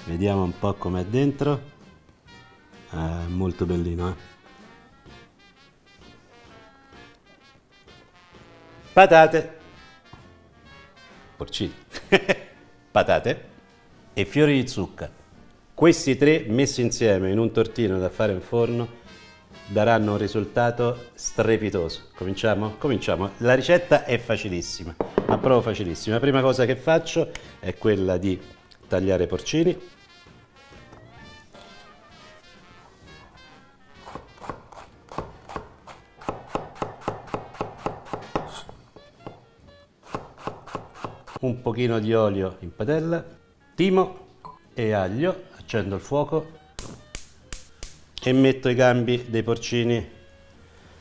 Vediamo un po' com'è dentro. Molto bellino, Patate, porcini, patate e fiori di zucca. Questi tre messi insieme in un tortino da fare in forno daranno un risultato strepitoso. Cominciamo? Cominciamo. La ricetta è facilissima, ma proprio facilissima. La prima cosa che faccio è quella di tagliare i porcini. Un pochino di olio in padella, timo e aglio, accendo il fuoco e metto i gambi dei porcini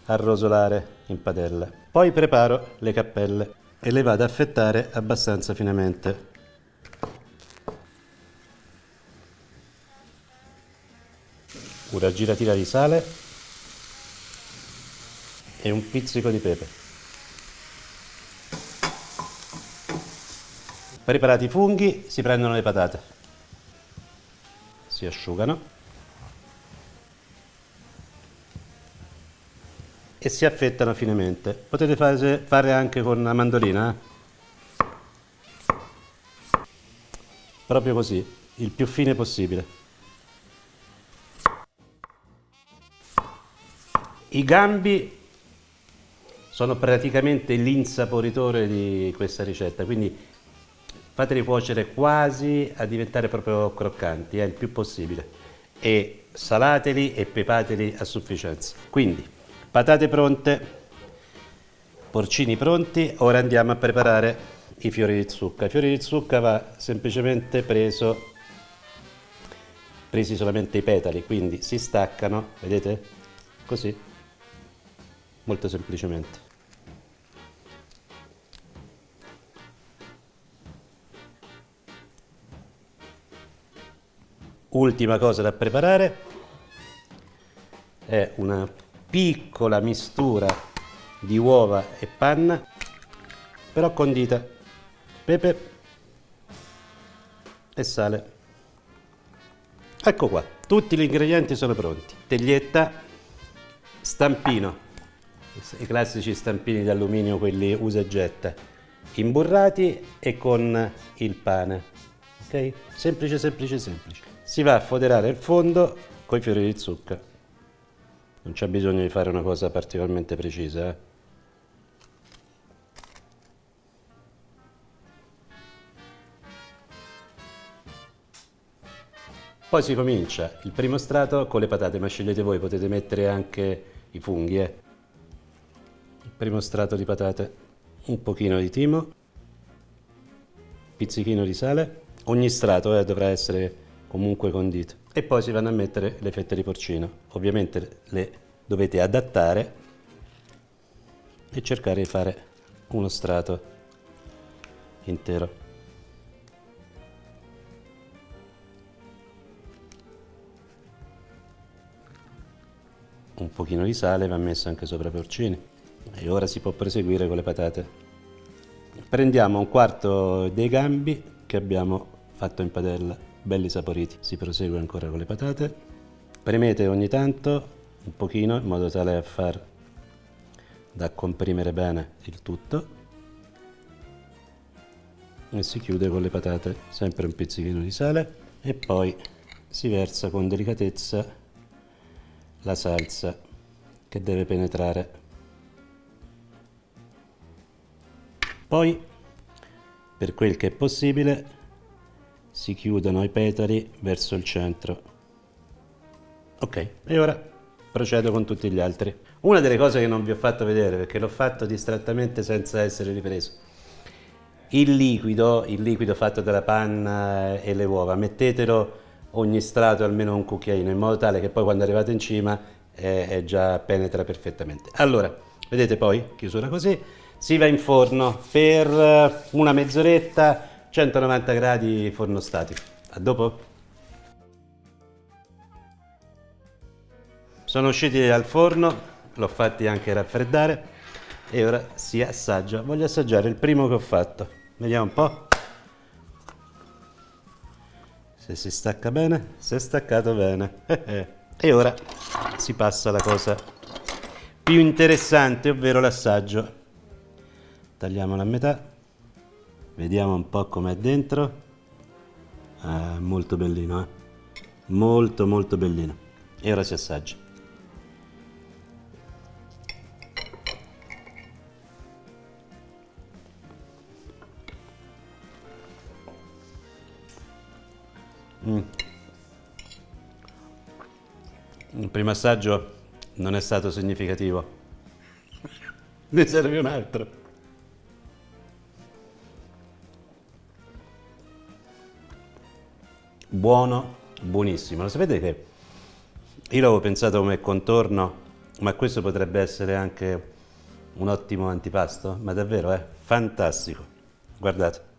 a rosolare in padella. Poi preparo le cappelle e le vado a affettare abbastanza finemente. Una giratina di sale e un pizzico di pepe. Preparati i funghi, si prendono le patate, si asciugano e si affettano finemente. Potete fare anche con una mandolina, proprio così, il più fine possibile. I gambi sono praticamente l'insaporitore di questa ricetta, quindi fateli cuocere quasi a diventare proprio croccanti, il più possibile, e salateli e pepateli a sufficienza. Quindi, patate pronte, porcini pronti, ora andiamo a preparare i fiori di zucca. I fiori di zucca va semplicemente presi solamente i petali, quindi si staccano, vedete? Così, molto semplicemente. Ultima cosa da preparare è una piccola mistura di uova e panna, però condita, pepe e sale. Ecco qua, tutti gli ingredienti sono pronti. Teglietta, stampino, i classici stampini d'alluminio, quelli usa e getta, imburrati e con il pane. Ok? Semplice, semplice, semplice. Si va a foderare il fondo con i fiori di zucca. Non c'è bisogno di fare una cosa particolarmente precisa. Poi si comincia il primo strato con le patate, ma scegliete voi, potete mettere anche i funghi. Il primo strato di patate, un pochino di timo, pizzichino di sale. Ogni strato dovrà essere comunque condito. E poi si vanno a mettere le fette di porcino. Ovviamente le dovete adattare e cercare di fare uno strato intero. Un pochino di sale va messo anche sopra i porcini. E ora si può proseguire con le patate. Prendiamo un quarto dei gambi che abbiamo fatto in padella, belli saporiti. Si prosegue ancora con le patate. Premete ogni tanto un pochino in modo tale a far da comprimere bene il tutto e si chiude con le patate, sempre un pizzichino di sale e poi si versa con delicatezza la salsa che deve penetrare. Poi, per quel che è possibile, si chiudono i petali verso il centro. Ok, e ora procedo con tutti gli altri. Una delle cose che non vi ho fatto vedere, perché l'ho fatto distrattamente senza essere ripreso, il liquido fatto dalla panna e le uova, mettetelo ogni strato almeno un cucchiaino, in modo tale che poi quando arrivate in cima già penetra perfettamente. Allora, vedete poi, chiusura così, si va in forno per una mezz'oretta, 190 gradi forno statico. A dopo? Sono usciti dal forno, l'ho fatti anche raffreddare e ora si assaggia. Voglio assaggiare il primo che ho fatto. Vediamo un po'. Se si stacca bene, si è staccato bene. E ora si passa alla cosa più interessante, ovvero l'assaggio. Tagliamola a metà, vediamo un po' com'è dentro. Molto bellino, molto molto bellino. E ora si assaggia. Il primo assaggio non è stato significativo. Ne serve un altro. Buono, buonissimo. Lo sapete che io l'avevo pensato come contorno, ma questo potrebbe essere anche un ottimo antipasto? Ma davvero, fantastico. Guardate.